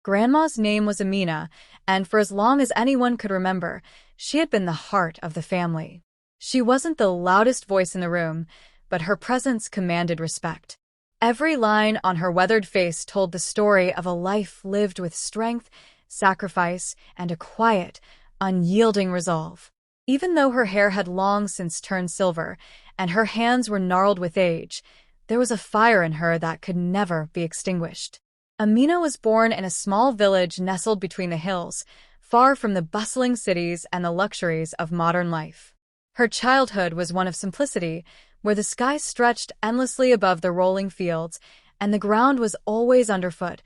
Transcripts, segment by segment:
Grandma's name was Amina, and for as long as anyone could remember, she had been the heart of the family. She wasn't the loudest voice in the room, but her presence commanded respect. Every line on her weathered face told the story of a life lived with strength, sacrifice, and a quiet, unyielding resolve. Even though her hair had long since turned silver, and her hands were gnarled with age, there was a fire in her that could never be extinguished. Amina was born in a small village nestled between the hills, far from the bustling cities and the luxuries of modern life. Her childhood was one of simplicity, where the sky stretched endlessly above the rolling fields, and the ground was always underfoot,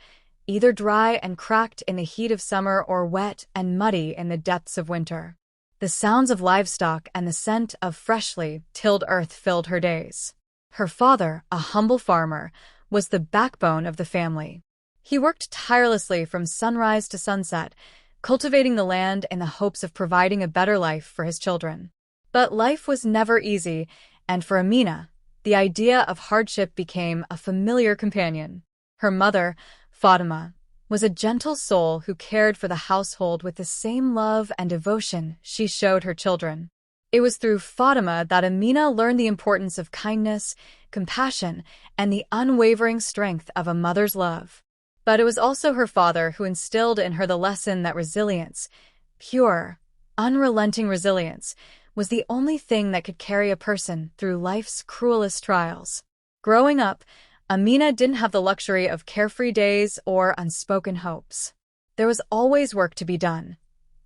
either dry and cracked in the heat of summer or wet and muddy in the depths of winter. The sounds of livestock and the scent of freshly tilled earth filled her days. Her father, a humble farmer, was the backbone of the family. He worked tirelessly from sunrise to sunset, cultivating the land in the hopes of providing a better life for his children. But life was never easy, and for Amina, the idea of hardship became a familiar companion. Her mother, Fatima, was a gentle soul who cared for the household with the same love and devotion she showed her children. It was through Fatima that Amina learned the importance of kindness, compassion, and the unwavering strength of a mother's love. But it was also her father who instilled in her the lesson that resilience, pure, unrelenting resilience, was the only thing that could carry a person through life's cruelest trials. Growing up, Amina didn't have the luxury of carefree days or unspoken hopes. There was always work to be done: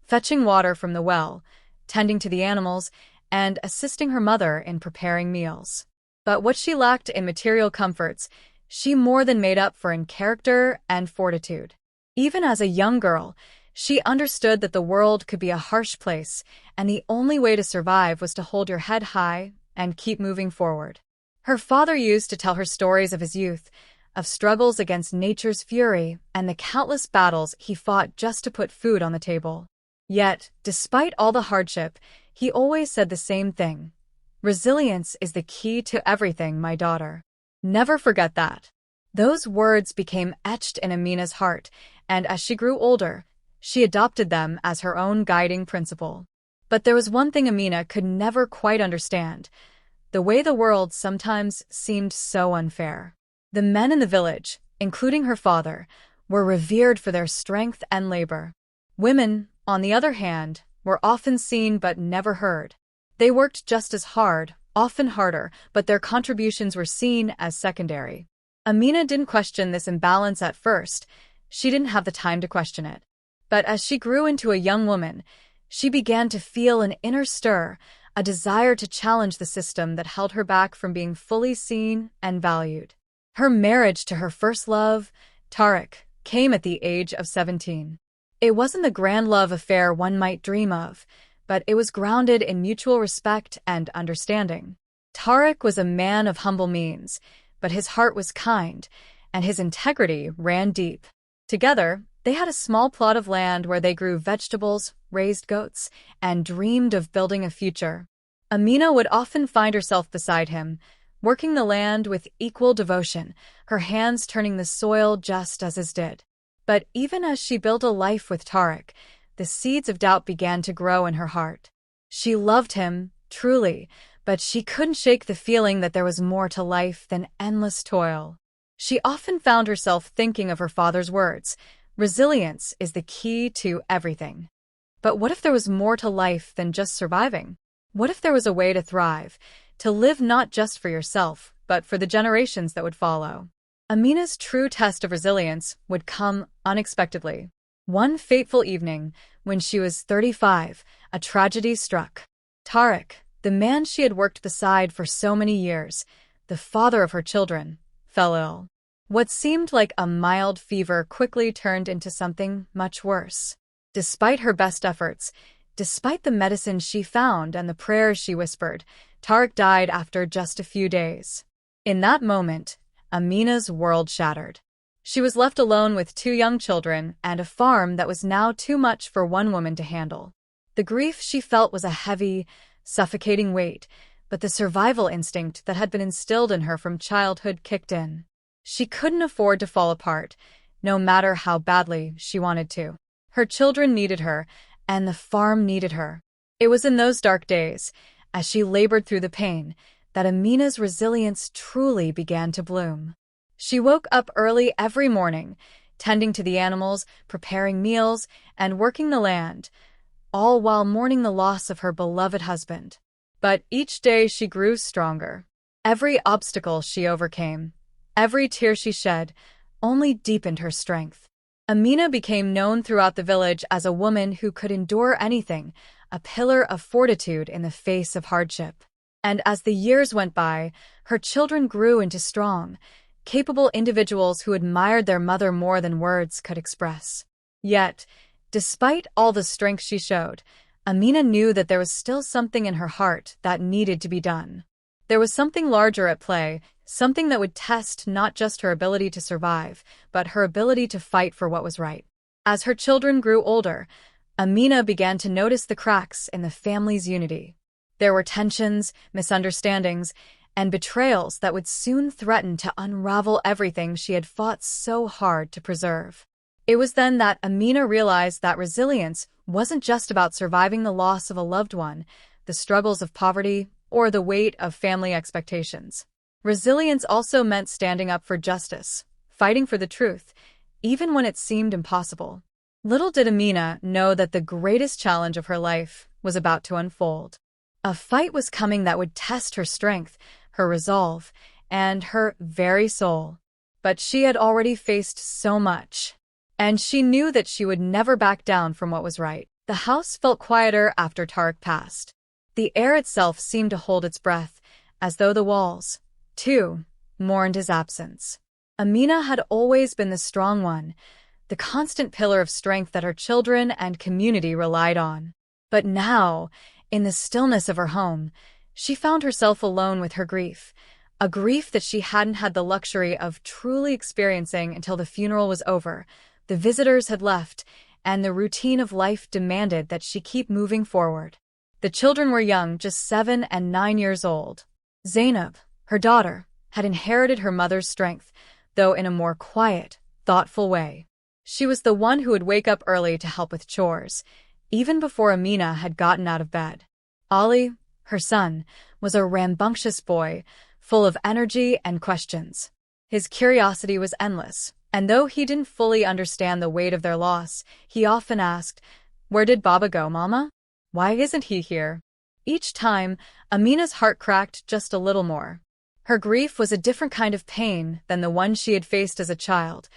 fetching water from the well, tending to the animals, and assisting her mother in preparing meals. But what she lacked in material comforts, she more than made up for in character and fortitude. Even as a young girl, she understood that the world could be a harsh place, and the only way to survive was to hold your head high and keep moving forward. Her father used to tell her stories of his youth, of struggles against nature's fury, and the countless battles he fought just to put food on the table. Yet, despite all the hardship, he always said the same thing: "Resilience is the key to everything, my daughter. Never forget that." Those words became etched in Amina's heart, and as she grew older, she adopted them as her own guiding principle. But there was one thing Amina could never quite understand: the way the world sometimes seemed so unfair. The men in the village, including her father, were revered for their strength and labor. Women, on the other hand, were often seen but never heard. They worked just as hard, often harder, but their contributions were seen as secondary. Amina didn't question this imbalance at first. She didn't have the time to question it. But as she grew into a young woman, she began to feel an inner stir, a desire to challenge the system that held her back from being fully seen and valued. Her marriage to her first love, Tariq, came at the age of 17. It wasn't the grand love affair one might dream of, but it was grounded in mutual respect and understanding. Tariq was a man of humble means, but his heart was kind, and his integrity ran deep. Together, they had a small plot of land where they grew vegetables, raised goats, and dreamed of building a future. Amina would often find herself beside him, working the land with equal devotion, her hands turning the soil just as his did. But even as she built a life with Tariq, the seeds of doubt began to grow in her heart. She loved him, truly, but she couldn't shake the feeling that there was more to life than endless toil. She often found herself thinking of her father's words: "Resilience is the key to everything." But what if there was more to life than just surviving? What if there was a way to thrive, to live not just for yourself, but for the generations that would follow? Amina's true test of resilience would come unexpectedly. One fateful evening, when she was 35, a tragedy struck. Tariq, the man she had worked beside for so many years, the father of her children, fell ill. What seemed like a mild fever quickly turned into something much worse. Despite her best efforts, despite the medicine she found and the prayers she whispered, Tariq died after just a few days. In that moment, Amina's world shattered. She was left alone with 2 young children and a farm that was now too much for one woman to handle. The grief she felt was a heavy, suffocating weight, but the survival instinct that had been instilled in her from childhood kicked in. She couldn't afford to fall apart. no matter how badly she wanted to. Her children needed her, and the farm needed her. It was in those dark days, as she labored through the pain, that Amina's resilience truly began to bloom. She woke up early every morning, tending to the animals, preparing meals, and working the land, all while mourning the loss of her beloved husband. But each day she grew stronger. Every obstacle she overcame, every tear she shed, only deepened her strength. Amina became known throughout the village as a woman who could endure anything, a pillar of fortitude in the face of hardship. And as the years went by, her children grew into strong, capable individuals who admired their mother more than words could express. Yet, despite all the strength she showed, Amina knew that there was still something in her heart that needed to be done. There was something larger at play, something that would test not just her ability to survive, but her ability to fight for what was right. As her children grew older, Amina began to notice the cracks in the family's unity. There were tensions, misunderstandings, and betrayals that would soon threaten to unravel everything she had fought so hard to preserve. It was then that Amina realized that resilience wasn't just about surviving the loss of a loved one, the struggles of poverty, or the weight of family expectations. Resilience also meant standing up for justice, fighting for the truth, even when it seemed impossible. Little did Amina know that the greatest challenge of her life was about to unfold. A fight was coming that would test her strength, her resolve, and her very soul. But she had already faced so much, and she knew that she would never back down from what was right. The house felt quieter after Tariq passed. The air itself seemed to hold its breath, as though the walls, too, mourned his absence. Amina had always been the strong one, the constant pillar of strength that her children and community relied on. But now, in the stillness of her home, she found herself alone with her grief, a grief that she hadn't had the luxury of truly experiencing until the funeral was over, the visitors had left, and the routine of life demanded that she keep moving forward. The children were young, just 7 and 9 years old. Zainab, her daughter, had inherited her mother's strength, though in a more quiet, thoughtful way. She was the one who would wake up early to help with chores, even before Amina had gotten out of bed. Ali, her son, was a rambunctious boy, full of energy and questions. His curiosity was endless, and though he didn't fully understand the weight of their loss, he often asked, "Where did Baba go, Mama? Why isn't he here?" Each time, Amina's heart cracked just a little more. Her grief was a different kind of pain than the one she had faced as a child.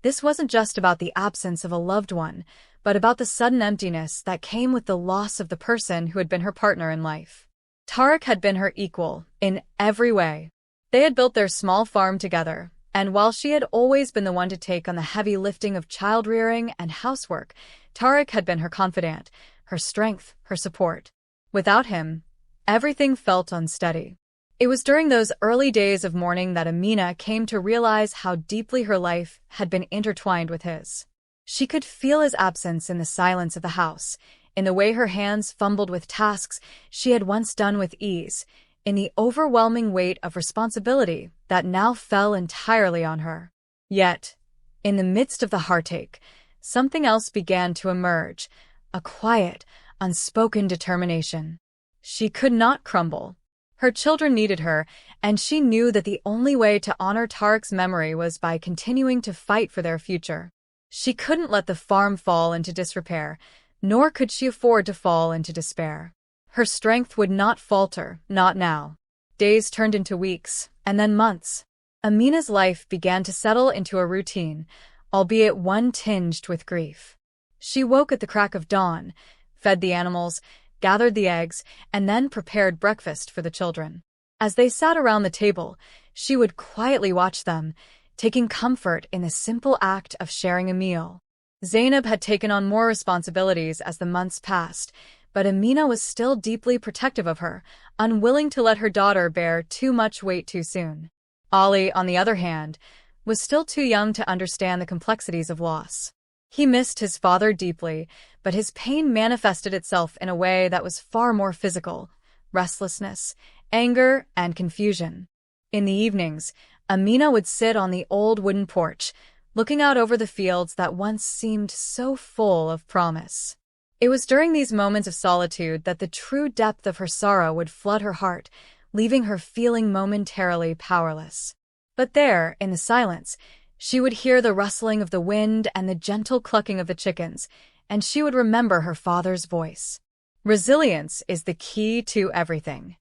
This wasn't just about the absence of a loved one, but about the sudden emptiness that came with the loss of the person who had been her partner in life. Tariq had been her equal in every way. They had built their small farm together, and while she had always been the one to take on the heavy lifting of child-rearing and housework, Tariq had been her confidant, her strength, her support. Without him, everything felt unsteady. It was during those early days of mourning that Amina came to realize how deeply her life had been intertwined with his. She could feel his absence in the silence of the house, in the way her hands fumbled with tasks she had once done with ease, in the overwhelming weight of responsibility that now fell entirely on her. Yet, in the midst of the heartache, something else began to emerge, a quiet, unspoken determination. She could not crumble. Her children needed her, and she knew that the only way to honor Tariq's memory was by continuing to fight for their future. She couldn't let the farm fall into disrepair, nor could she afford to fall into despair. Her strength would not falter, not now. Days turned into weeks, and then months. Amina's life began to settle into a routine, albeit one tinged with grief. She woke at the crack of dawn, fed the animals, gathered the eggs, and then prepared breakfast for the children. As they sat around the table, she would quietly watch them, taking comfort in the simple act of sharing a meal. Zainab had taken on more responsibilities as the months passed, but Amina was still deeply protective of her, unwilling to let her daughter bear too much weight too soon. Ali, on the other hand, was still too young to understand the complexities of loss. He missed his father deeply, but his pain manifested itself in a way that was far more physical: restlessness, anger, and confusion. In the evenings, Amina would sit on the old wooden porch, looking out over the fields that once seemed so full of promise. It was during these moments of solitude that the true depth of her sorrow would flood her heart, leaving her feeling momentarily powerless. But there, in the silence, she would hear the rustling of the wind and the gentle clucking of the chickens, and she would remember her father's voice. Resilience is the key to everything.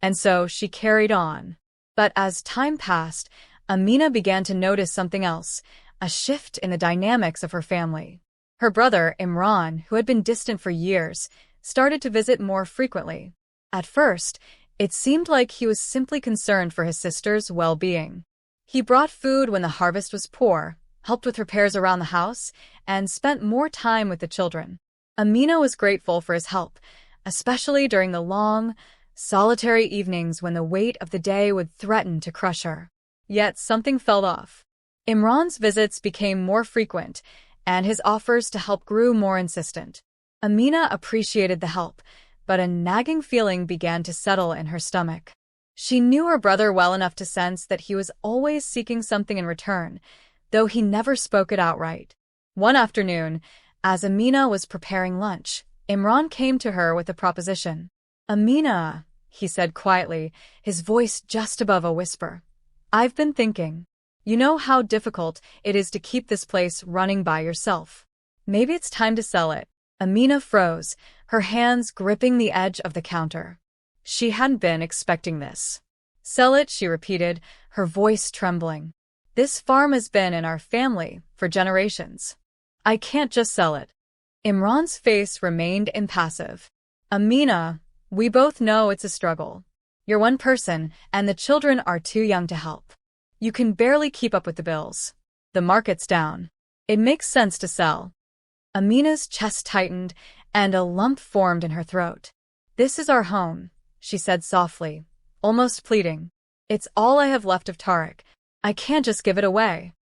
And so she carried on. But as time passed, Amina began to notice something else, a shift in the dynamics of her family. Her brother, Imran, who had been distant for years, started to visit more frequently. At first, it seemed like he was simply concerned for his sister's well-being. He brought food when the harvest was poor, helped with repairs around the house, and spent more time with the children. Amina was grateful for his help, especially during the long, solitary evenings when the weight of the day would threaten to crush her. Yet something fell off. Imran's visits became more frequent, and his offers to help grew more insistent. Amina appreciated the help, but a nagging feeling began to settle in her stomach. She knew her brother well enough to sense that he was always seeking something in return, though he never spoke it outright. One afternoon, as Amina was preparing lunch, Imran came to her with a proposition. "Amina," he said quietly, his voice just above a whisper, "I've been thinking. You know how difficult it is to keep this place running by yourself. Maybe it's time to sell it." Amina froze, her hands gripping the edge of the counter. She hadn't been expecting this. "Sell it," she repeated, her voice trembling. "This farm has been in our family for generations. I can't just sell it." Imran's face remained impassive. "Amina, we both know it's a struggle. You're one person, and the children are too young to help. You can barely keep up with the bills. The market's down. It makes sense to sell." Amina's chest tightened, and a lump formed in her throat. "This is our home," she said softly, almost pleading. "It's all I have left of Tariq. I can't just give it away."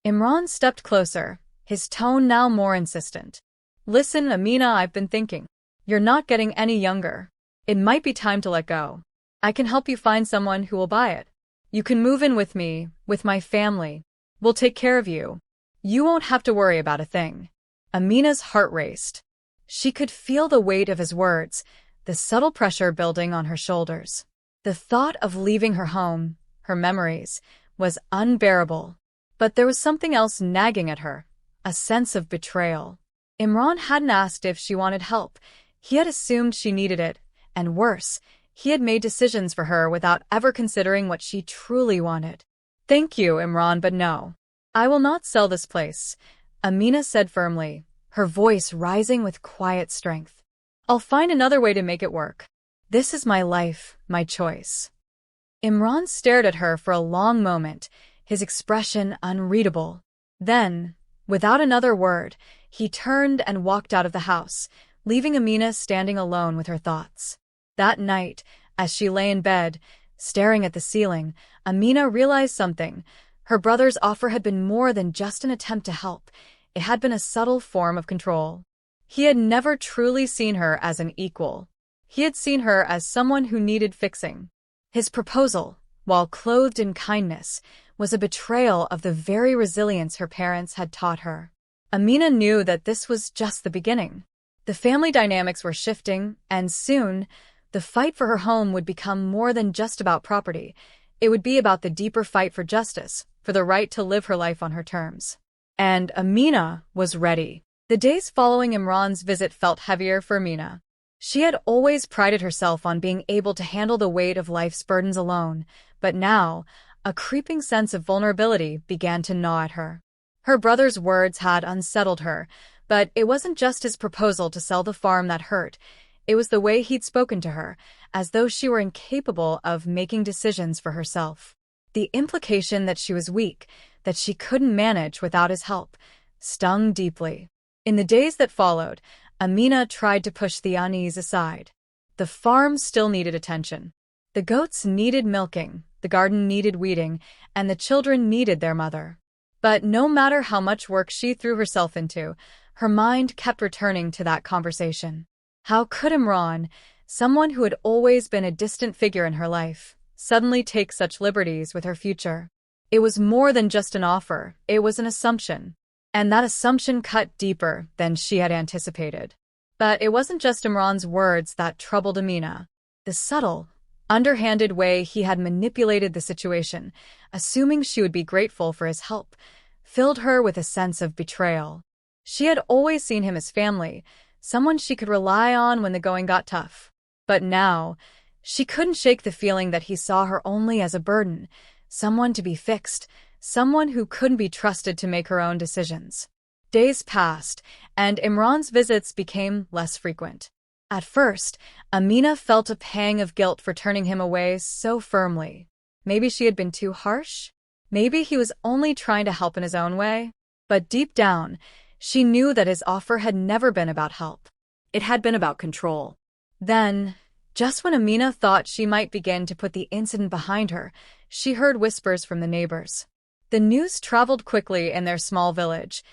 Imran stepped closer, his tone now more insistent. "Listen, Amina, I've been thinking. You're not getting any younger. It might be time to let go. I can help you find someone who will buy it. You can move in with me, with my family. We'll take care of you. You won't have to worry about a thing." Amina's heart raced. She could feel the weight of his words, the subtle pressure building on her shoulders. The thought of leaving her home, her memories, was unbearable. But there was something else nagging at her, a sense of betrayal. Imran hadn't asked if she wanted help. He had assumed she needed it, and worse, he had made decisions for her without ever considering what she truly wanted. "Thank you, Imran, but no. I will not sell this place," Amina said firmly, her voice rising with quiet strength. "I'll find another way to make it work. This is my life, my choice." Imran stared at her for a long moment, his expression unreadable. Then, without another word, he turned and walked out of the house, leaving Amina standing alone with her thoughts. That night, as she lay in bed, staring at the ceiling, Amina realized something. Her brother's offer had been more than just an attempt to help. It had been a subtle form of control. He had never truly seen her as an equal. He had seen her as someone who needed fixing. His proposal, while clothed in kindness, was a betrayal of the very resilience her parents had taught her. Amina knew that this was just the beginning. The family dynamics were shifting, and soon, the fight for her home would become more than just about property. It would be about the deeper fight for justice, for the right to live her life on her terms. And Amina was ready. The days following Imran's visit felt heavier for Amina. She had always prided herself on being able to handle the weight of life's burdens alone, but now, a creeping sense of vulnerability began to gnaw at her. Her brother's words had unsettled her, but it wasn't just his proposal to sell the farm that hurt. It was the way he'd spoken to her, as though she were incapable of making decisions for herself. The implication that she was weak, that she couldn't manage without his help, stung deeply. In the days that followed, Amina tried to push the unease aside. The farm still needed attention. The goats needed milking, the garden needed weeding, and the children needed their mother. But no matter how much work she threw herself into, her mind kept returning to that conversation. How could Imran, someone who had always been a distant figure in her life, suddenly take such liberties with her future? It was more than just an offer, it was an assumption. And that assumption cut deeper than she had anticipated. But it wasn't just Imran's words that troubled Amina. The subtle, underhanded way he had manipulated the situation, assuming she would be grateful for his help, filled her with a sense of betrayal. She had always seen him as family, someone she could rely on when the going got tough. But now, she couldn't shake the feeling that he saw her only as a burden, someone to be fixed, someone who couldn't be trusted to make her own decisions. Days passed, and Imran's visits became less frequent. At first, Amina felt a pang of guilt for turning him away so firmly. Maybe she had been too harsh? Maybe he was only trying to help in his own way? But deep down, she knew that his offer had never been about help. It had been about control. Then, just when Amina thought she might begin to put the incident behind her, she heard whispers from the neighbors. The news traveled quickly in their small village.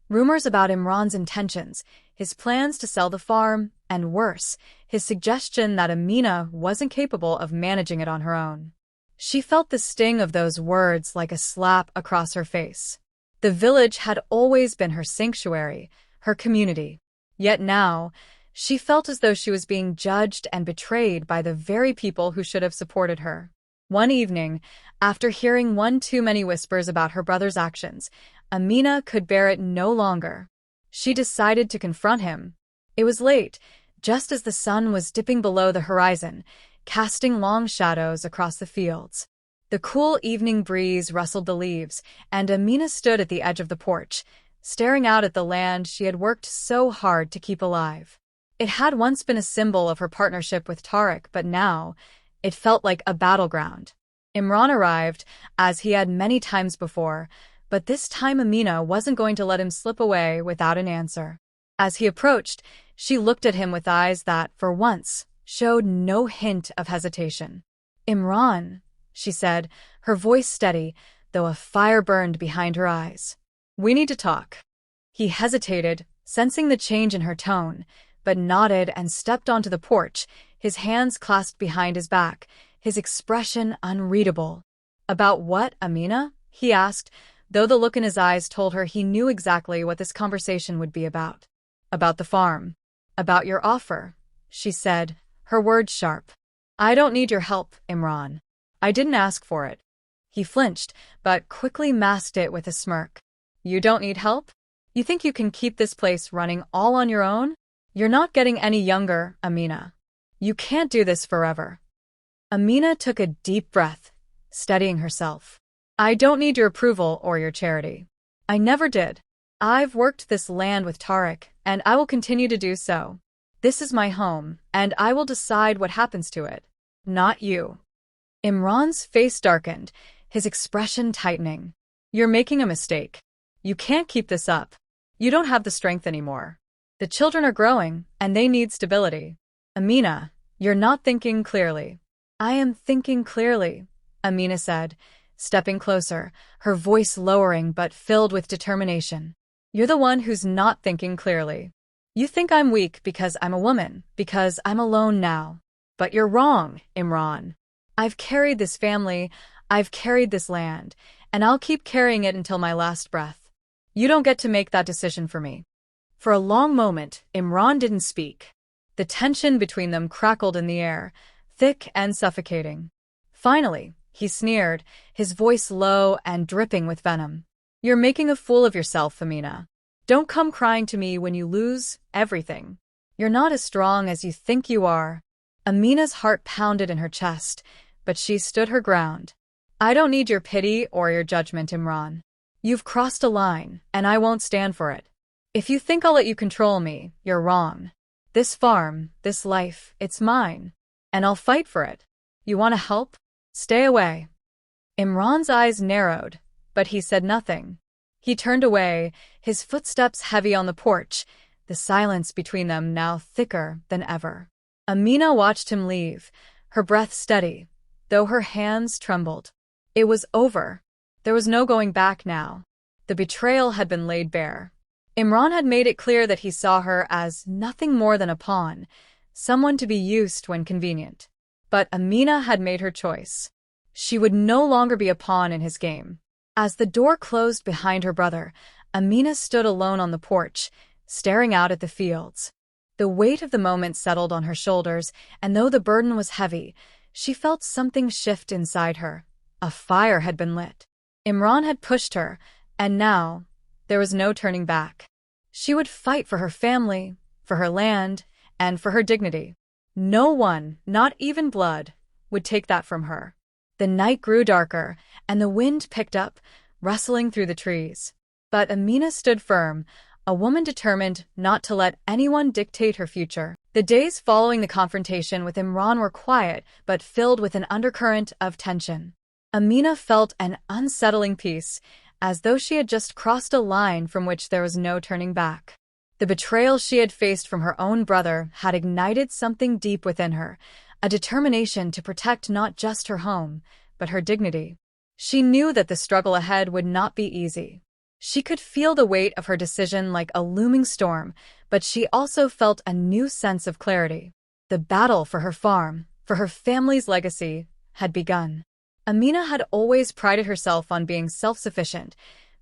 Rumors about Imran's intentions, his plans to sell the farm, and worse, his suggestion that Amina wasn't capable of managing it on her own. She felt the sting of those words like a slap across her face. The village had always been her sanctuary, her community. Yet now, she felt as though she was being judged and betrayed by the very people who should have supported her. One evening, after hearing one too many whispers about her brother's actions, Amina could bear it no longer. She decided to confront him. It was late, just as the sun was dipping below the horizon, casting long shadows across the fields. The cool evening breeze rustled the leaves, and Amina stood at the edge of the porch, staring out at the land she had worked so hard to keep alive. It had once been a symbol of her partnership with Tariq, but now, it felt like a battleground. Imran arrived, as he had many times before, but this time Amina wasn't going to let him slip away without an answer. As he approached, she looked at him with eyes that, for once, showed no hint of hesitation. "Imran," she said, her voice steady, though a fire burned behind her eyes. "We need to talk." He hesitated, sensing the change in her tone, but nodded and stepped onto the porch, his hands clasped behind his back, his expression unreadable. "About what, Amina?" he asked, though the look in his eyes told her he knew exactly what this conversation would be about. "About the farm. About your offer," she said, her words sharp. "I don't need your help, Imran. I didn't ask for it." He flinched, but quickly masked it with a smirk. "You don't need help? You think you can keep this place running all on your own? You're not getting any younger, Amina. You can't do this forever." Amina took a deep breath, steadying herself. "I don't need your approval or your charity. I never did. I've worked this land with Tariq, and I will continue to do so. This is my home, and I will decide what happens to it. Not you." Imran's face darkened, his expression tightening. "You're making a mistake. You can't keep this up. You don't have the strength anymore. The children are growing, and they need stability. Amina, you're not thinking clearly." "I am thinking clearly," Amina said, stepping closer, her voice lowering but filled with determination. "You're the one who's not thinking clearly. You think I'm weak because I'm a woman, because I'm alone now. But you're wrong, Imran. I've carried this family, I've carried this land, and I'll keep carrying it until my last breath. You don't get to make that decision for me." For a long moment, Imran didn't speak. The tension between them crackled in the air, thick and suffocating. Finally, he sneered, his voice low and dripping with venom. "You're making a fool of yourself, Amina. Don't come crying to me when you lose everything. You're not as strong as you think you are." Amina's heart pounded in her chest, but she stood her ground. "I don't need your pity or your judgment, Imran. You've crossed a line, and I won't stand for it. If you think I'll let you control me, you're wrong. This farm, this life, it's mine, and I'll fight for it. You want to help? Stay away." Imran's eyes narrowed, but he said nothing. He turned away, his footsteps heavy on the porch, the silence between them now thicker than ever. Amina watched him leave, her breath steady, though her hands trembled. It was over. There was no going back now. The betrayal had been laid bare. Imran had made it clear that he saw her as nothing more than a pawn, someone to be used when convenient. But Amina had made her choice. She would no longer be a pawn in his game. As the door closed behind her brother, Amina stood alone on the porch, staring out at the fields. The weight of the moment settled on her shoulders, and though the burden was heavy, she felt something shift inside her. A fire had been lit. Imran had pushed her, and now there was no turning back. She would fight for her family, for her land, and for her dignity. No one, not even blood, would take that from her. The night grew darker, and the wind picked up, rustling through the trees. But Amina stood firm, a woman determined not to let anyone dictate her future. The days following the confrontation with Imran were quiet, but filled with an undercurrent of tension. Amina felt an unsettling peace, as though she had just crossed a line from which there was no turning back. The betrayal she had faced from her own brother had ignited something deep within her, a determination to protect not just her home, but her dignity. She knew that the struggle ahead would not be easy. She could feel the weight of her decision like a looming storm, but she also felt a new sense of clarity. The battle for her farm, for her family's legacy, had begun. Amina had always prided herself on being self-sufficient,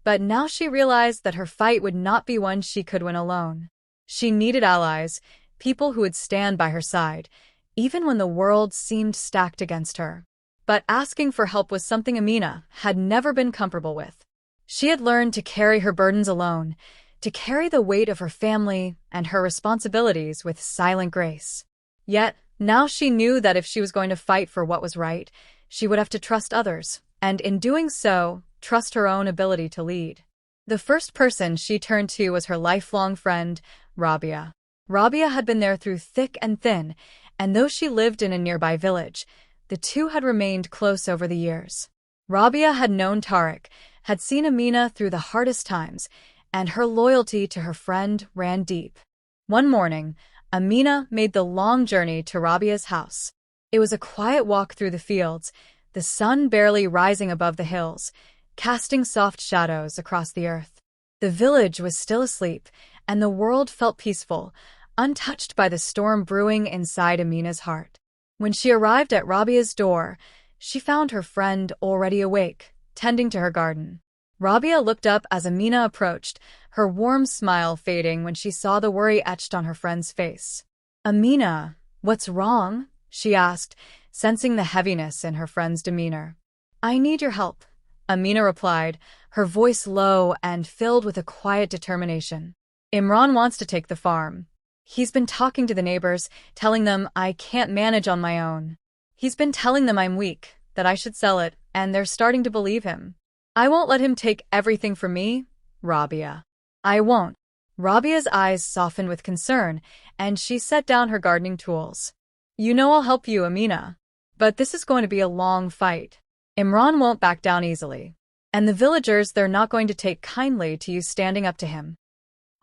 but now she realized that her fight would not be one she could win alone. She needed allies, people who would stand by her side, even when the world seemed stacked against her. But asking for help was something Amina had never been comfortable with. She had learned to carry her burdens alone, to carry the weight of her family and her responsibilities with silent grace. Yet, now she knew that if she was going to fight for what was right, she would have to trust others, and in doing so, trust her own ability to lead. The first person she turned to was her lifelong friend, Rabia. Rabia had been there through thick and thin, and though she lived in a nearby village, the two had remained close over the years. Rabia had known Tariq, had seen Amina through the hardest times, and her loyalty to her friend ran deep. One morning, Amina made the long journey to Rabia's house. It was a quiet walk through the fields, the sun barely rising above the hills, casting soft shadows across the earth. The village was still asleep, and the world felt peaceful, untouched by the storm brewing inside Amina's heart. When she arrived at Rabia's door, she found her friend already awake, tending to her garden. Rabia looked up as Amina approached, her warm smile fading when she saw the worry etched on her friend's face. "Amina, what's wrong?" she asked, sensing the heaviness in her friend's demeanor. "I need your help," Amina replied, her voice low and filled with a quiet determination. "Imran wants to take the farm. He's been talking to the neighbors, telling them I can't manage on my own. He's been telling them I'm weak, that I should sell it, and they're starting to believe him. I won't let him take everything from me, Rabia. I won't." Rabia's eyes softened with concern, and she set down her gardening tools. "You know I'll help you, Amina. But this is going to be a long fight. Imran won't back down easily. And the villagers, they're not going to take kindly to you standing up to him."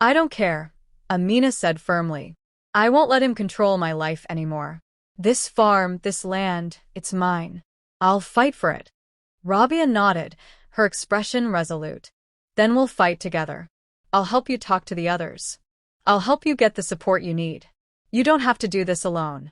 "I don't care," Amina said firmly. "I won't let him control my life anymore. This farm, this land, it's mine. I'll fight for it." Rabia nodded, her expression resolute. "Then we'll fight together. I'll help you talk to the others. I'll help you get the support you need. You don't have to do this alone."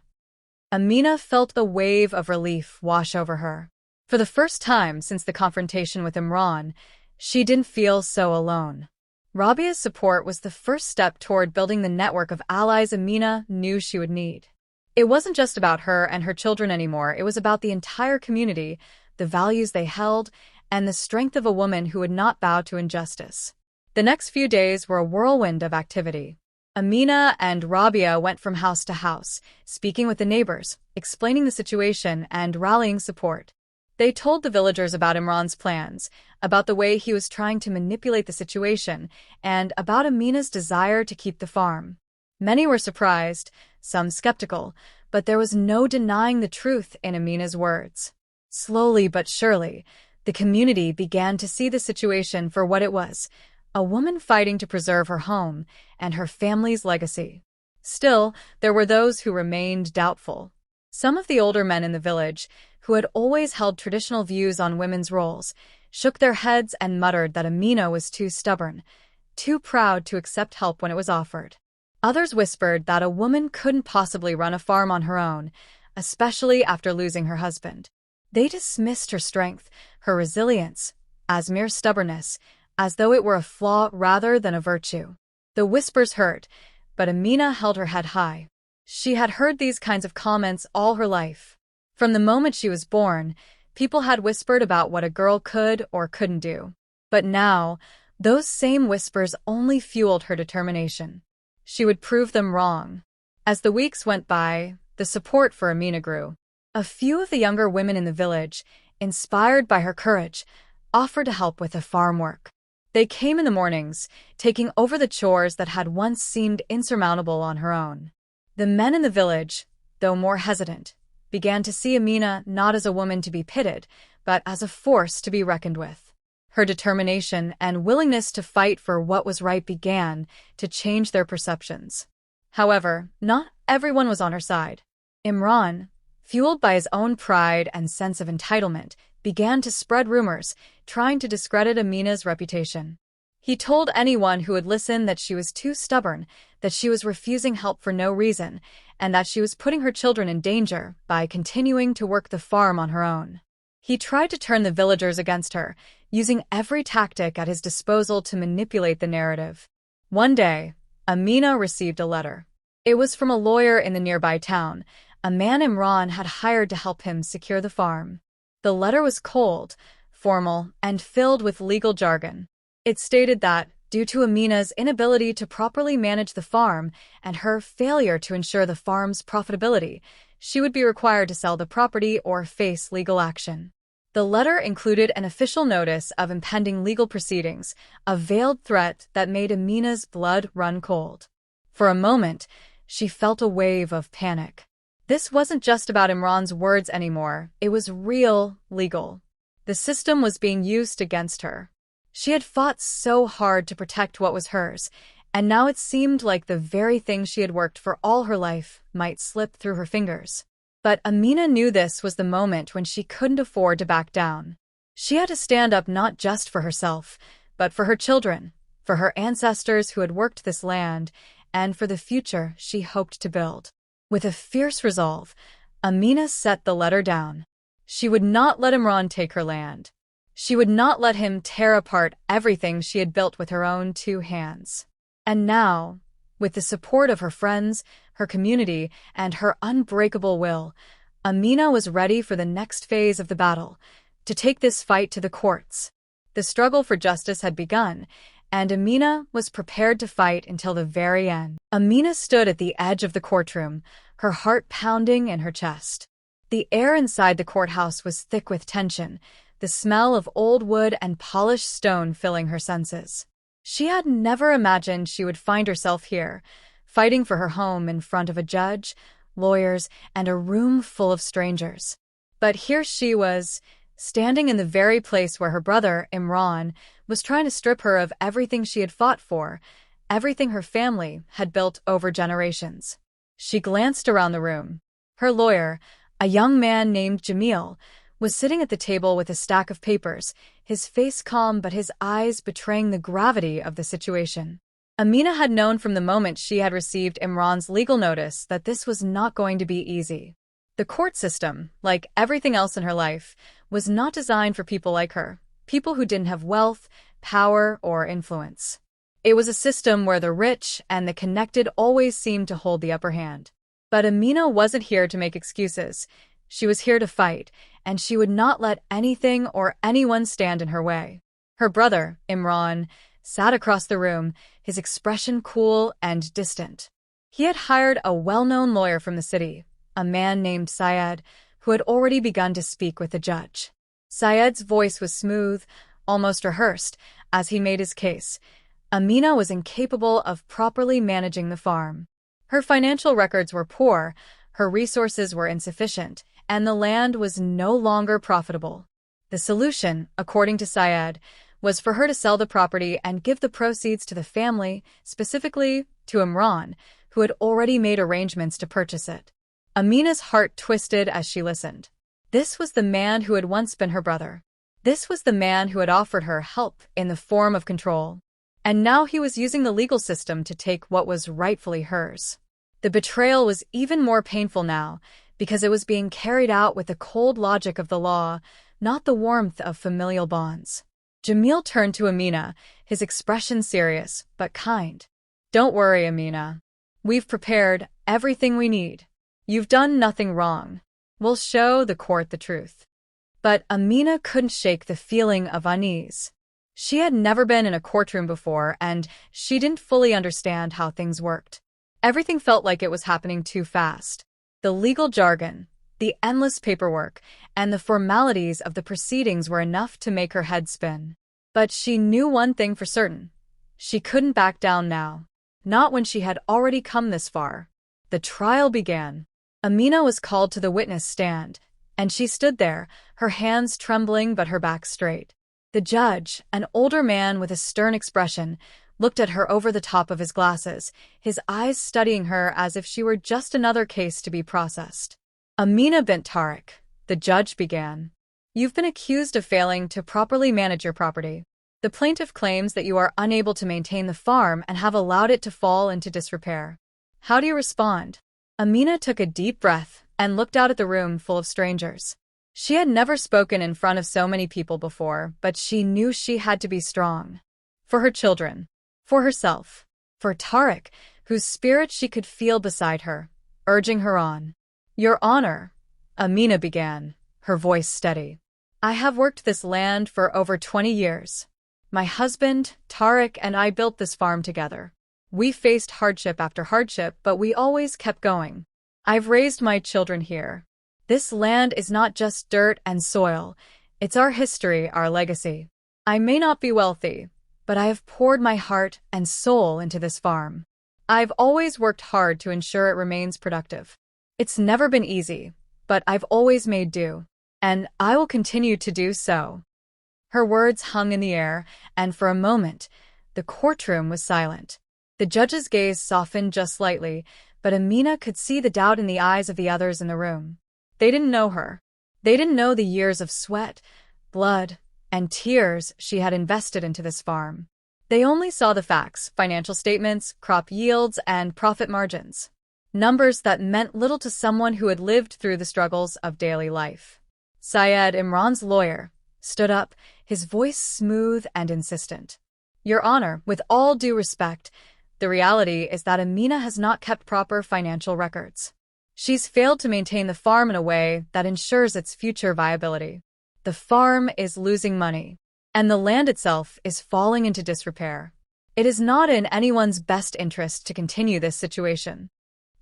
Amina felt a wave of relief wash over her. For the first time since the confrontation with Imran, she didn't feel so alone. Rabia's support was the first step toward building the network of allies Amina knew she would need. It wasn't just about her and her children anymore, it was about the entire community, the values they held, and the strength of a woman who would not bow to injustice. The next few days were a whirlwind of activity. Amina and Rabia went from house to house, speaking with the neighbors, explaining the situation, and rallying support. They told the villagers about Imran's plans, about the way he was trying to manipulate the situation, and about Amina's desire to keep the farm. Many were surprised, some skeptical, but there was no denying the truth in Amina's words. Slowly but surely, the community began to see the situation for what it was: a woman fighting to preserve her home and her family's legacy. Still, there were those who remained doubtful. Some of the older men in the village, who had always held traditional views on women's roles, shook their heads and muttered that Amina was too stubborn, too proud to accept help when it was offered. Others whispered that a woman couldn't possibly run a farm on her own, especially after losing her husband. They dismissed her strength, her resilience, as mere stubbornness, as though it were a flaw rather than a virtue. The whispers hurt, but Amina held her head high. She had heard these kinds of comments all her life. From the moment she was born, people had whispered about what a girl could or couldn't do. But now, those same whispers only fueled her determination. She would prove them wrong. As the weeks went by, the support for Amina grew. A few of the younger women in the village, inspired by her courage, offered to help with the farm work. They came in the mornings, taking over the chores that had once seemed insurmountable on her own. The men in the village, though more hesitant, began to see Amina not as a woman to be pitied, but as a force to be reckoned with. Her determination and willingness to fight for what was right began to change their perceptions. However, not everyone was on her side. Imran, fueled by his own pride and sense of entitlement, began to spread rumors, trying to discredit Amina's reputation. He told anyone who would listen that she was too stubborn, that she was refusing help for no reason, and that she was putting her children in danger by continuing to work the farm on her own. He tried to turn the villagers against her, using every tactic at his disposal to manipulate the narrative. One day, Amina received a letter. It was from a lawyer in the nearby town, a man Imran had hired to help him secure the farm. The letter was cold, formal, and filled with legal jargon. It stated that, due to Amina's inability to properly manage the farm and her failure to ensure the farm's profitability, she would be required to sell the property or face legal action. The letter included an official notice of impending legal proceedings, a veiled threat that made Amina's blood run cold. For a moment, she felt a wave of panic. This wasn't just about Imran's words anymore, it was real, legal. The system was being used against her. She had fought so hard to protect what was hers, and now it seemed like the very thing she had worked for all her life might slip through her fingers. But Amina knew this was the moment when she couldn't afford to back down. She had to stand up not just for herself, but for her children, for her ancestors who had worked this land, and for the future she hoped to build. With a fierce resolve, Amina set the letter down. She would not let Imran take her land. She would not let him tear apart everything she had built with her own 2 hands. And now, with the support of her friends, her community, and her unbreakable will, Amina was ready for the next phase of the battle, to take this fight to the courts. The struggle for justice had begun, and Amina was prepared to fight until the very end. Amina stood at the edge of the courtroom, her heart pounding in her chest. The air inside the courthouse was thick with tension, the smell of old wood and polished stone filling her senses. She had never imagined she would find herself here, fighting for her home in front of a judge, lawyers, and a room full of strangers. But here she was, standing in the very place where her brother, Imran, was trying to strip her of everything she had fought for, everything her family had built over generations. She glanced around the room. Her lawyer, a young man named Jamil, was sitting at the table with a stack of papers, his face calm but his eyes betraying the gravity of the situation. Amina had known from the moment she had received Imran's legal notice that this was not going to be easy. The court system, like everything else in her life, was not designed for people like her, people who didn't have wealth, power, or influence. It was a system where the rich and the connected always seemed to hold the upper hand. But Amina wasn't here to make excuses. She was here to fight, and she would not let anything or anyone stand in her way. Her brother, Imran, sat across the room, his expression cool and distant. He had hired a well-known lawyer from the city, a man named Syed, who had already begun to speak with the judge. Syed's voice was smooth, almost rehearsed, as he made his case. Amina was incapable of properly managing the farm. Her financial records were poor, her resources were insufficient, and the land was no longer profitable. The solution, according to Syed, was for her to sell the property and give the proceeds to the family, specifically to Imran, who had already made arrangements to purchase it. Amina's heart twisted as she listened. This was the man who had once been her brother. This was the man who had offered her help in the form of control. And now he was using the legal system to take what was rightfully hers. The betrayal was even more painful now, because it was being carried out with the cold logic of the law, not the warmth of familial bonds. Jamil turned to Amina, his expression serious but kind. Don't worry, Amina. We've prepared everything we need. You've done nothing wrong. We'll show the court the truth. But Amina couldn't shake the feeling of unease. She had never been in a courtroom before, and she didn't fully understand how things worked. Everything felt like it was happening too fast. The legal jargon, the endless paperwork, and the formalities of the proceedings were enough to make her head spin. But she knew one thing for certain. She couldn't back down now. Not when she had already come this far. The trial began. Amina was called to the witness stand, and she stood there, her hands trembling but her back straight. The judge, an older man with a stern expression, looked at her over the top of his glasses, his eyes studying her as if she were just another case to be processed. Amina bint Tariq, the judge began. You've been accused of failing to properly manage your property. The plaintiff claims that you are unable to maintain the farm and have allowed it to fall into disrepair. How do you respond? Amina took a deep breath and looked out at the room full of strangers. She had never spoken in front of so many people before, but she knew she had to be strong. For her children. For herself. For Tariq, whose spirit she could feel beside her, urging her on. Your Honor, Amina began, her voice steady. I have worked this land for over 20 years. My husband, Tariq, and I built this farm together. We faced hardship after hardship, but we always kept going. I've raised my children here. This land is not just dirt and soil. It's our history, our legacy. I may not be wealthy, but I have poured my heart and soul into this farm. I've always worked hard to ensure it remains productive. It's never been easy, but I've always made do, and I will continue to do so. Her words hung in the air, and for a moment, the courtroom was silent. The judge's gaze softened just slightly, but Amina could see the doubt in the eyes of the others in the room. They didn't know her. They didn't know the years of sweat, blood, and tears she had invested into this farm. They only saw the facts, financial statements, crop yields, and profit margins. Numbers that meant little to someone who had lived through the struggles of daily life. Syed Imran's lawyer stood up, his voice smooth and insistent. Your Honor, with all due respect, the reality is that Amina has not kept proper financial records. She's failed to maintain the farm in a way that ensures its future viability. The farm is losing money, and the land itself is falling into disrepair. It is not in anyone's best interest to continue this situation.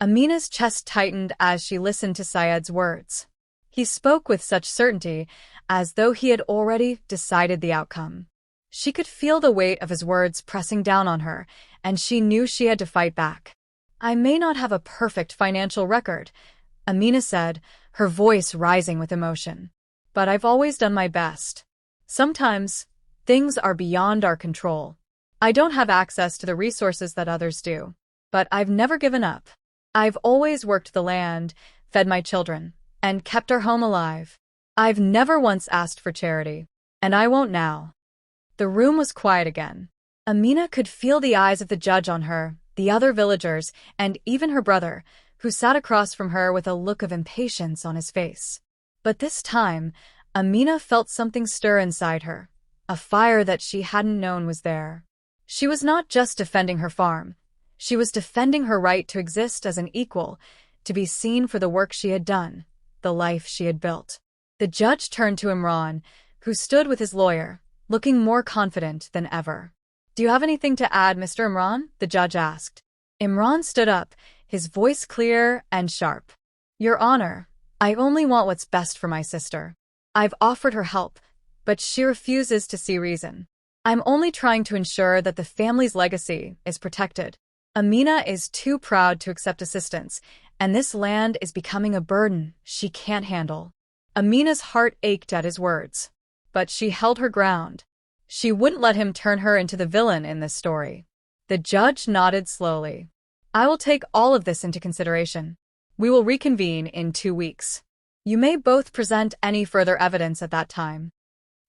Amina's chest tightened as she listened to Syed's words. He spoke with such certainty, as though he had already decided the outcome. She could feel the weight of his words pressing down on her, and she knew she had to fight back. I may not have a perfect financial record, Amina said, her voice rising with emotion. But I've always done my best. Sometimes, things are beyond our control. I don't have access to the resources that others do. But I've never given up. I've always worked the land, fed my children, and kept our home alive. I've never once asked for charity, and I won't now. The room was quiet again. Amina could feel the eyes of the judge on her, the other villagers, and even her brother, who sat across from her with a look of impatience on his face. But this time, Amina felt something stir inside her, a fire that she hadn't known was there. She was not just defending her farm. She was defending her right to exist as an equal, to be seen for the work she had done, the life she had built. The judge turned to Imran, who stood with his lawyer, looking more confident than ever. Do you have anything to add, Mr. Imran? The judge asked. Imran stood up, his voice clear and sharp. Your Honor, I only want what's best for my sister. I've offered her help, but she refuses to see reason. I'm only trying to ensure that the family's legacy is protected. Amina is too proud to accept assistance, and this land is becoming a burden she can't handle. Amina's heart ached at his words, but she held her ground. She wouldn't let him turn her into the villain in this story. The judge nodded slowly. I will take all of this into consideration. We will reconvene in 2 weeks. You may both present any further evidence at that time.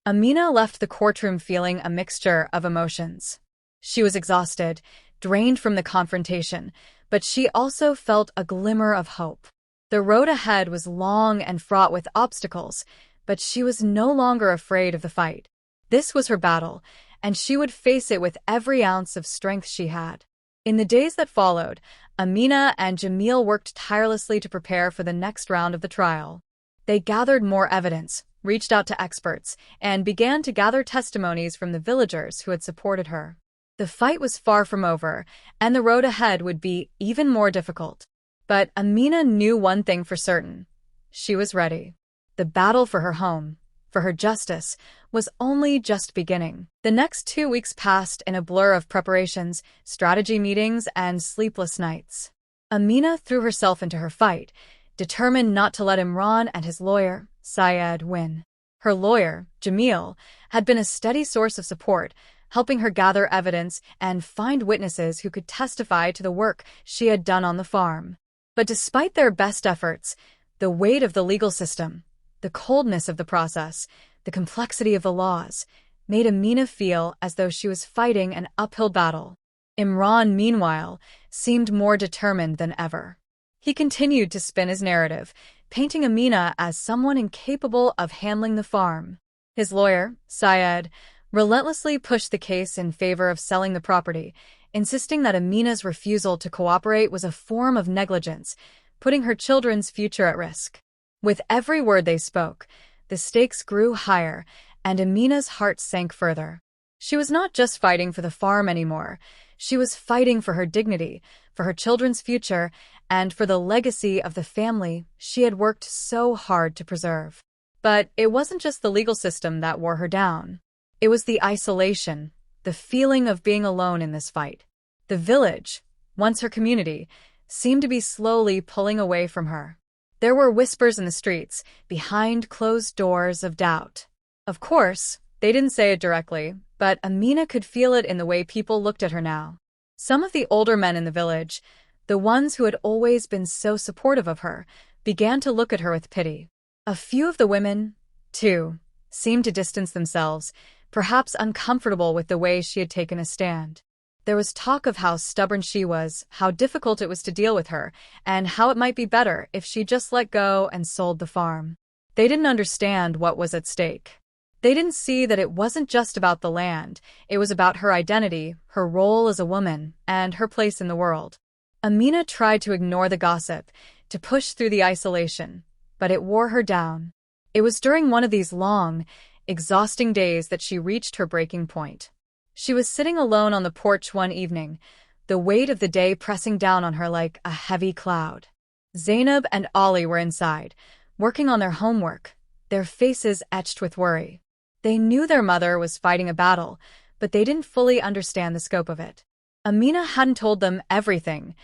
Amina left the courtroom feeling a mixture of emotions. She was exhausted, drained from the confrontation, but she also felt a glimmer of hope. The road ahead was long and fraught with obstacles, but she was no longer afraid of the fight. This was her battle, and she would face it with every ounce of strength she had. In the days that followed, Amina and Jamil worked tirelessly to prepare for the next round of the trial. They gathered more evidence, reached out to experts, and began to gather testimonies from the villagers who had supported her. The fight was far from over, and the road ahead would be even more difficult. But Amina knew one thing for certain. She was ready. The battle for her home, for her justice, was only just beginning. The next 2 weeks passed in a blur of preparations, strategy meetings, and sleepless nights. Amina threw herself into her fight, determined not to let Imran and his lawyer, Syed, win. Her lawyer, Jamil, had been a steady source of support, helping her gather evidence and find witnesses who could testify to the work she had done on the farm. But despite their best efforts, the weight of the legal system, the coldness of the process, the complexity of the laws, made Amina feel as though she was fighting an uphill battle. Imran, meanwhile, seemed more determined than ever. He continued to spin his narrative, painting Amina as someone incapable of handling the farm. His lawyer, Syed, relentlessly pushed the case in favor of selling the property, insisting that Amina's refusal to cooperate was a form of negligence, putting her children's future at risk. With every word they spoke, the stakes grew higher, and Amina's heart sank further. She was not just fighting for the farm anymore. She was fighting for her dignity, for her children's future, and for the legacy of the family she had worked so hard to preserve. But it wasn't just the legal system that wore her down. It was the isolation, the feeling of being alone in this fight. The village, once her community, seemed to be slowly pulling away from her. There were whispers in the streets, behind closed doors of doubt. Of course, they didn't say it directly, but Amina could feel it in the way people looked at her now. Some of the older men in the village, the ones who had always been so supportive of her, began to look at her with pity. A few of the women, too, seemed to distance themselves, perhaps uncomfortable with the way she had taken a stand. There was talk of how stubborn she was, how difficult it was to deal with her, and how it might be better if she just let go and sold the farm. They didn't understand what was at stake. They didn't see that it wasn't just about the land, it was about her identity, her role as a woman, and her place in the world. Amina tried to ignore the gossip, to push through the isolation, but it wore her down. It was during one of these long, exhausting days that she reached her breaking point. She was sitting alone on the porch one evening, the weight of the day pressing down on her like a heavy cloud. Zainab and Ali were inside, working on their homework, their faces etched with worry. They knew their mother was fighting a battle, but they didn't fully understand the scope of it. Amina hadn't told them everything.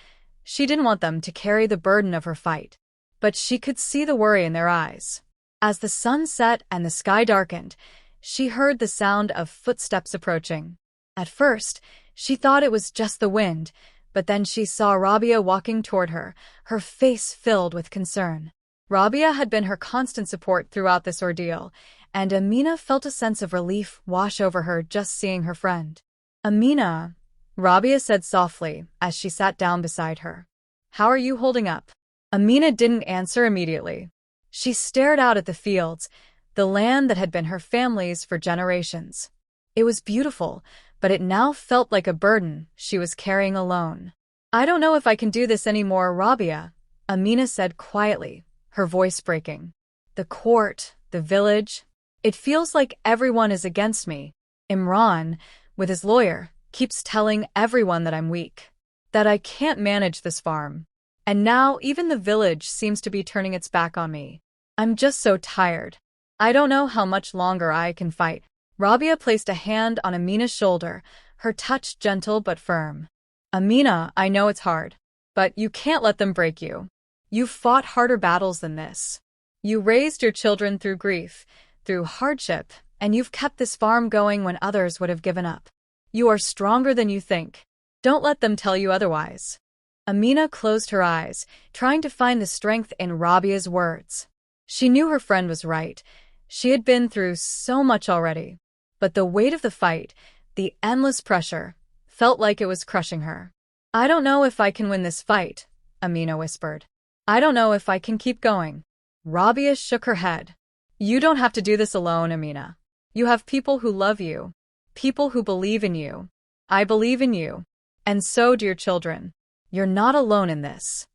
She didn't want them to carry the burden of her fight. But she could see the worry in their eyes. As the sun set and the sky darkened, she heard the sound of footsteps approaching. At first, she thought it was just the wind, but then she saw Rabia walking toward her, her face filled with concern. Rabia had been her constant support throughout this ordeal, and Amina felt a sense of relief wash over her just seeing her friend. "Amina," Rabia said softly as she sat down beside her. "How are you holding up?" Amina didn't answer immediately. She stared out at the fields, the land that had been her family's for generations. It was beautiful, but it now felt like a burden she was carrying alone. "I don't know if I can do this anymore, Rabia," Amina said quietly, her voice breaking. "The court, the village, it feels like everyone is against me. Imran, with his lawyer, keeps telling everyone that I'm weak, that I can't manage this farm. And now even the village seems to be turning its back on me. I'm just so tired. I don't know how much longer I can fight." Rabia placed a hand on Amina's shoulder, her touch gentle but firm. "Amina, I know it's hard, but you can't let them break you. You've fought harder battles than this. You raised your children through grief, through hardship, and you've kept this farm going when others would have given up. You are stronger than you think. Don't let them tell you otherwise." Amina closed her eyes, trying to find the strength in Rabia's words. She knew her friend was right. She had been through so much already. But the weight of the fight, the endless pressure, felt like it was crushing her. "I don't know if I can win this fight," Amina whispered. "I don't know if I can keep going." Rabia shook her head. "You don't have to do this alone, Amina. You have people who love you, people who believe in you. I believe in you. And so do your children. You're not alone in this.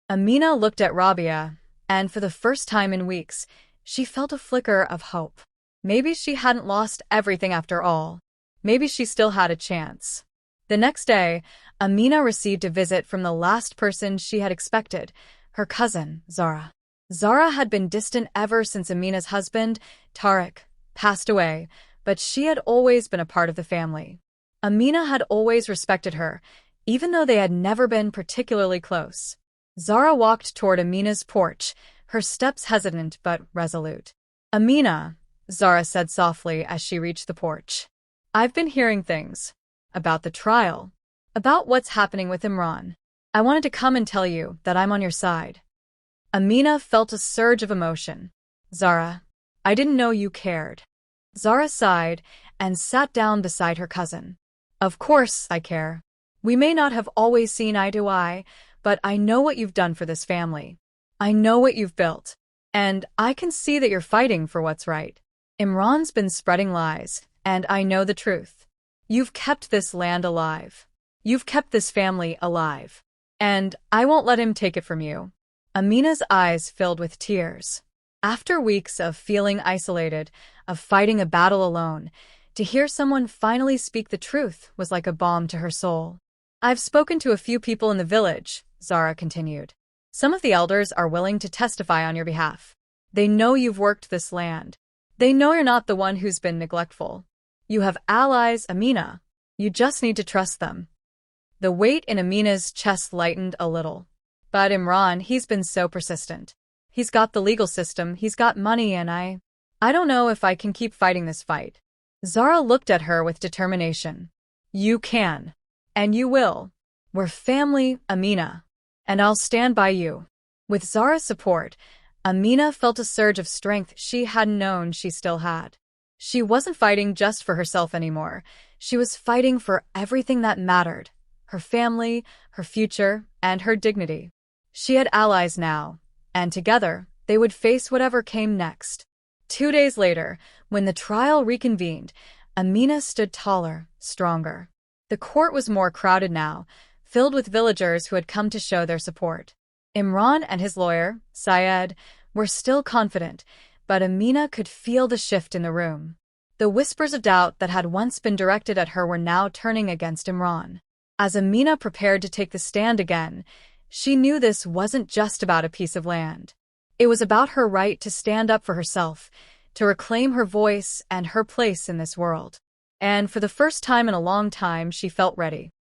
Amina looked at Rabia, and for the first time in weeks, she felt a flicker of hope. Maybe she hadn't lost everything after all. Maybe she still had a chance. The next day, Amina received a visit from the last person she had expected, her cousin, Zara. Zara had been distant ever since Amina's husband, Tariq, passed away, but she had always been a part of the family. Amina had always respected her, even though they had never been particularly close. Zara walked toward Amina's porch, her steps hesitant but resolute. "Amina," Zara said softly as she reached the porch. "I've been hearing things. About the trial. About what's happening with Imran. I wanted to come and tell you that I'm on your side." Amina felt a surge of emotion. "Zara, I didn't know you cared." Zara sighed and sat down beside her cousin. "Of course I care. We may not have always seen eye to eye, but I know what you've done for this family. I know what you've built. And I can see that you're fighting for what's right. Imran's been spreading lies, and I know the truth. You've kept this land alive. You've kept this family alive. And I won't let him take it from you." Amina's eyes filled with tears. After weeks of feeling isolated, of fighting a battle alone, to hear someone finally speak the truth was like a balm to her soul. "I've spoken to a few people in the village," Zara continued. "Some of the elders are willing to testify on your behalf. They know you've worked this land. They know you're not the one who's been neglectful. You have allies, Amina. You just need to trust them." The weight in Amina's chest lightened a little. "But Imran, he's been so persistent. He's got the legal system, he's got money, and I don't know if I can keep fighting this fight." Zara looked at her with determination. "You can. And you will. We're family, Amina. And I'll stand by you." With Zara's support, Amina felt a surge of strength she hadn't known she still had. She wasn't fighting just for herself anymore. She was fighting for everything that mattered: her family, her future, and her dignity. She had allies now, and together, they would face whatever came next. 2 days later, when the trial reconvened, Amina stood taller, stronger. The court was more crowded now, filled with villagers who had come to show their support. Imran and his lawyer, Syed, were still confident, but Amina could feel the shift in the room. The whispers of doubt that had once been directed at her were now turning against Imran. As Amina prepared to take the stand again, she knew this wasn't just about a piece of land. It was about her right to stand up for herself, to reclaim her voice and her place in this world. And for the first time in a long time, she felt ready.